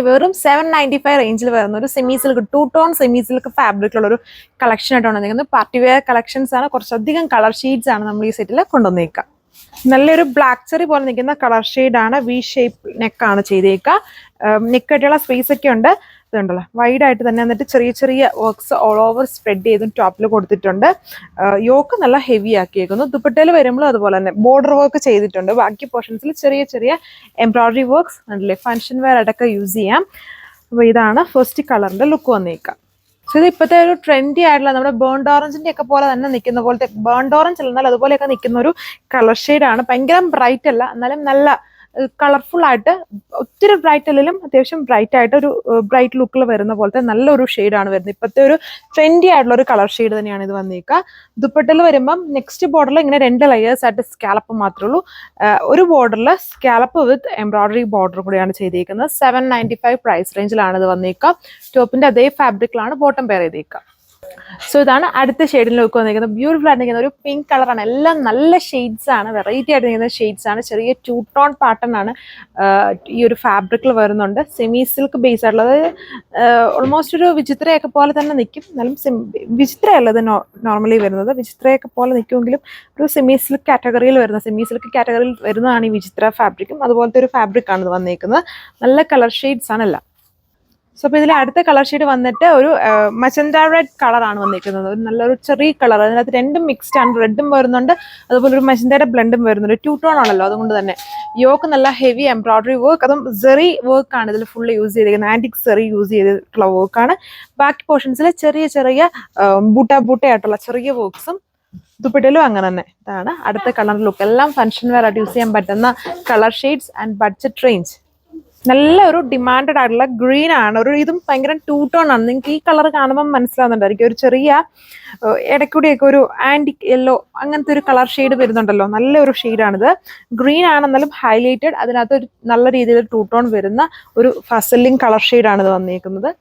വെറും 795 റേഞ്ചിൽ വരുന്ന ഒരു semi silk 2 tone semi silk ഫാബ്രിക്കുള്ള ഒരു കളക്ഷൻ ആയിട്ടാണ് വന്നിരിക്കുന്നത്. പാർട്ടി വെയർ കളക്ഷൻസ് ആണ്, കുറച്ചധികം കളർ ഷെയ്ഡ്സ് ആണ് നമ്മൾ ഈ സെറ്റിൽ കൊണ്ടുവന്നേക്കുക. നല്ലൊരു ബ്ലാക്ക് ചെറി പോലെ നിൽക്കുന്ന കളർ ഷെയ്ഡാണ്. വി ഷേപ്പ് നെക്കാണ് ചെയ്തേക്കുക. നെക്കായിട്ടുള്ള സ്പേസ് ഒക്കെ ഉണ്ട്. ഇതുണ്ടല്ലോ വൈഡ് ആയിട്ട് തന്നെ എന്നിട്ട് ചെറിയ ചെറിയ വർക്ക്സ് ഓൾ ഓവർ സ്പ്രെഡ് ചെയ്തും ടോപ്പിൽ കൊടുത്തിട്ടുണ്ട്. യോക്ക് നല്ല ഹെവി ആക്കിയേക്കുന്നു. ദുപ്പട്ടയിൽ വരുമ്പോഴും അതുപോലെ തന്നെ ബോർഡർ വർക്ക് ചെയ്തിട്ടുണ്ട്. ബാക്കി പോർഷൻസിൽ ചെറിയ ചെറിയ എംബ്രോയിഡറി വർക്ക്സ് ഉണ്ടല്ലേ, ഫംഗ്ഷൻ വെയർ ആയിട്ടൊക്കെ യൂസ് ചെയ്യാം. അപ്പോൾ ഇതാണ് ഫസ്റ്റ് കളറിന്റെ ലുക്ക് വന്നേക്കുക. സോ ഇത് ഇപ്പോഴത്തെ ഒരു ട്രെൻഡി ആയിട്ടുള്ള നമ്മുടെ ബേൺഡ് ഓറഞ്ചിന്റെ ഒക്കെ പോലെ തന്നെ നിൽക്കുന്ന പോലത്തെ, ബേൺഡ് ഓറഞ്ച് അല്ല എന്നാൽ അതുപോലെയൊക്കെ നിൽക്കുന്ന ഒരു കളർ ഷെയ്ഡാണ്. ഭയങ്കര ബ്രൈറ്റ് അല്ല, എന്നാലും നല്ല കളർഫുൾ ആയിട്ട്, ഒത്തിരി ബ്രൈറ്റ് അല്ലെങ്കിലും അത്യാവശ്യം ബ്രൈറ്റ് ആയിട്ട് ഒരു ബ്രൈറ്റ് ലുക്കിൽ വരുന്ന പോലത്തെ നല്ലൊരു ഷെയ്ഡാണ് വരുന്നത്. ഇപ്പോഴത്തെ ഒരു ട്രെൻഡി ആയിട്ടുള്ള ഒരു കളർ ഷെയ്ഡ് തന്നെയാണ് ഇത് വന്നേക്കുക. ദുപ്പട്ടയിൽ വരുമ്പം നെക്സ്റ്റ് ബോർഡറിൽ ഇങ്ങനെ 2 ലെയേഴ്സ് ആയിട്ട് സ്കാലപ്പ് മാത്രമേ ഉള്ളൂ. ഒരു ബോർഡറിൽ സ്കാലപ്പ് വിത്ത് എംബ്രോയിഡറി ബോർഡർ കൂടിയാണ് ചെയ്തേക്കുന്നത്. 795 പ്രൈസ് റേഞ്ചിലാണ് ഇത് വന്നേക്കുക. ടോപ്പിന്റെ അതേ ഫാബ്രിക്കിലാണ് ബോട്ടം പെയർ ചെയ്തേക്കുക. സോ ഇതാണ് അടുത്ത ഷെയ്ഡിൽ ലുക്ക് വന്നിരിക്കുന്നത്. ബ്യൂട്ടിഫുൾ ആയിട്ട് നിൽക്കുന്ന ഒരു പിങ്ക് കളറാണ്. എല്ലാം നല്ല ഷെയ്ഡ്സ് ആണ്, വെറൈറ്റി ആയിട്ട് നിൽക്കുന്ന ഷെയ്ഡ്സ് ആണ്. ചെറിയ 2 ടോൺ പാറ്റേൺ ആണ് ഈ ഒരു ഫാബ്രിക്കിൽ വരുന്നുണ്ട്. സെമി സിൽക്ക് ബേസ് ആയിട്ടുള്ളത്. ഓൾമോസ്റ്റ് ഒരു വിചിത്രയൊക്കെ പോലെ തന്നെ നിൽക്കും, എന്നാലും വിചിത്രയല്ല ഇത് നോർമലി വരുന്നത്. വിചിത്രയൊക്കെ പോലെ നിൽക്കുമെങ്കിലും ഒരു സെമി സിൽക്ക് കാറ്റഗറിയിൽ വരുന്നതാണ് ഈ വിചിത്ര ഫാബ്രിക്കും. അതുപോലത്തെ ഒരു ഫാബ്രിക്കാണ് ഇത് വന്നിരിക്കുന്നത്. നല്ല കളർ ഷെയ്ഡ്സ് ആണ് എല്ലാം. സോ അപ്പോൾ ഇതിൽ അടുത്ത കളർ ഷെയ്ഡ് വന്നിട്ട് ഒരു മജന്ത റെഡ് കളറാണ് വന്നിരിക്കുന്നത്. ഒരു നല്ലൊരു ചെറിയ കളർ, അതിനകത്ത് രണ്ടും മിക്സ്ഡ് ആണ്. റെഡും വരുന്നുണ്ട്, അതുപോലെ ഒരു മജന്തയുടെ ബ്ലെൻഡും വരുന്നുണ്ട്. 2 ടോൺ ആണല്ലോ, അതുകൊണ്ട് തന്നെ യോക്ക് നല്ല ഹെവി എംബ്രോയിഡറി വർക്ക്, അതും സെറി വർക്കാണ് ഇതിൽ ഫുള്ള് യൂസ് ചെയ്തിരിക്കുന്നത്. ആന്റിക് സെറി യൂസ് ചെയ്തിട്ടുള്ള വർക്കാണ്. ബാക്കി പോർഷൻസിൽ ചെറിയ ചെറിയ ബൂട്ടയായിട്ടുള്ള ചെറിയ വർക്ക്സും ദുപ്പട്ടയിലും അങ്ങനെ തന്നെ. ഇതാണ് അടുത്ത കളർ ലുക്ക്. എല്ലാം ഫംഗ്ഷൻ വെയർ ആയിട്ട് യൂസ് ചെയ്യാൻ പറ്റുന്ന colour shades and budget range. നല്ല ഒരു ഡിമാൻഡഡ് ആയിട്ടുള്ള ഗ്രീൻ ആണ്. ഇതും ഭയങ്കര 2 ടോൺ ആണ്. നിങ്ങൾക്ക് ഈ കളർ കാണുമ്പോൾ മനസ്സിലാവുന്നുണ്ടായിരിക്കും. ഒരു ചെറിയ ഇടയ്ക്കൂടിയൊക്കെ ഒരു ആന്റിക് യെല്ലോ അങ്ങനത്തെ ഒരു കളർ ഷെയ്ഡ് വരുന്നുണ്ടല്ലോ, നല്ലൊരു ഷെയ്ഡാണിത്. ഗ്രീൻ ആണെന്നാലും ഹൈലൈറ്റഡ്, അതിനകത്ത് ഒരു നല്ല രീതിയിൽ 2 ടോൺ വരുന്ന ഒരു ഫസലിംഗ് കളർ ഷെയ്ഡാണ് ഇത് വന്നിരിക്കുന്നത്.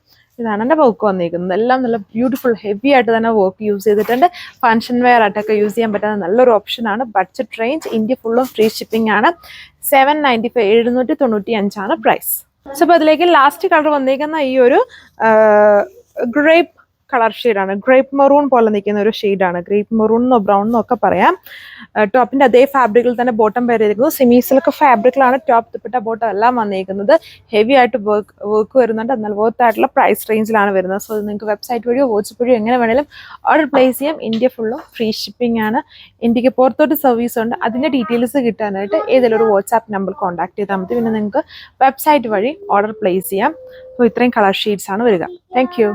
ഇതാണ് എൻ്റെ വർക്ക് വന്നിരിക്കുന്നത്. എല്ലാം നല്ല ബ്യൂട്ടിഫുൾ ഹെവി ആയിട്ട് തന്നെ വർക്ക് യൂസ് ചെയ്തിട്ടുണ്ട്. ഫംഗ്ഷൻ വെയർ ആയിട്ടൊക്കെ യൂസ് ചെയ്യാൻ പറ്റുന്ന നല്ലൊരു ഓപ്ഷനാണ്. ബഡ്ജറ്റ് റേഞ്ച്, ഇന്ത്യ ഫുള്ളും ഫ്രീ ഷിപ്പിംഗ് ആണ്. 795 795 പ്രൈസ്. സോ അപ്പോൾ അതിലേക്ക് ലാസ്റ്റ് കളർ വന്നിരിക്കുന്ന ഈ ഒരു ഗ്രേപ്പ് കളർ ഷെയ്ഡാണ്. ഗ്രേപ്പ് മെറൂൺ പോലെ നിൽക്കുന്ന ഒരു ഷെയ്ഡാണ്. ഗ്രേപ്പ് മെറൂൺ എന്നോ ബ്രൗൺ എന്നൊക്കെ പറയാം. ടോപ്പിന്റെ അതേ ഫാബ്രിക്കിൽ തന്നെ ബോട്ടം പെയർ ചെയ്തിരിക്കുന്നത്. സെമി സിൽക്ക് ഫാബ്രിക്കിലാണ് ടോപ്പ് ദുപ്പട്ട ബോട്ടം എല്ലാം വന്നിരിക്കുന്നത്. ഹെവി ആയിട്ട് വർക്ക് വരുന്നുണ്ട്, എന്നാൽ വർത്ത് ആയിട്ടുള്ള പ്രൈസ് റേഞ്ചിലാണ് വരുന്നത്. സോ നിങ്ങൾക്ക് വെബ്സൈറ്റ് വഴിയോ വാട്സ്ആപ്പ് വഴിയോ എങ്ങനെ വേണേലും ഓർഡർ പ്ലേസ് ചെയ്യാം. ഇന്ത്യ ഫുള്ളും ഫ്രീ ഷിപ്പിംഗ് ആണ്. ഇന്ത്യക്ക് പുറത്തോട്ട് സർവീസ് ഉണ്ട്. അതിന്റെ ഡീറ്റെയിൽസ് കിട്ടാനായിട്ട് ഏതെങ്കിലും ഒരു വാട്സ്ആപ്പ് നമ്പർ കോൺടാക്ട് ചെയ്താൽ മതി. പിന്നെ നിങ്ങൾക്ക് വെബ്സൈറ്റ് വഴി ഓർഡർ പ്ലേസ് ചെയ്യാം. സോ ഇത്രയും കളർ ഷെയ്ഡ്സ് ആണ് വരിക. Thank you.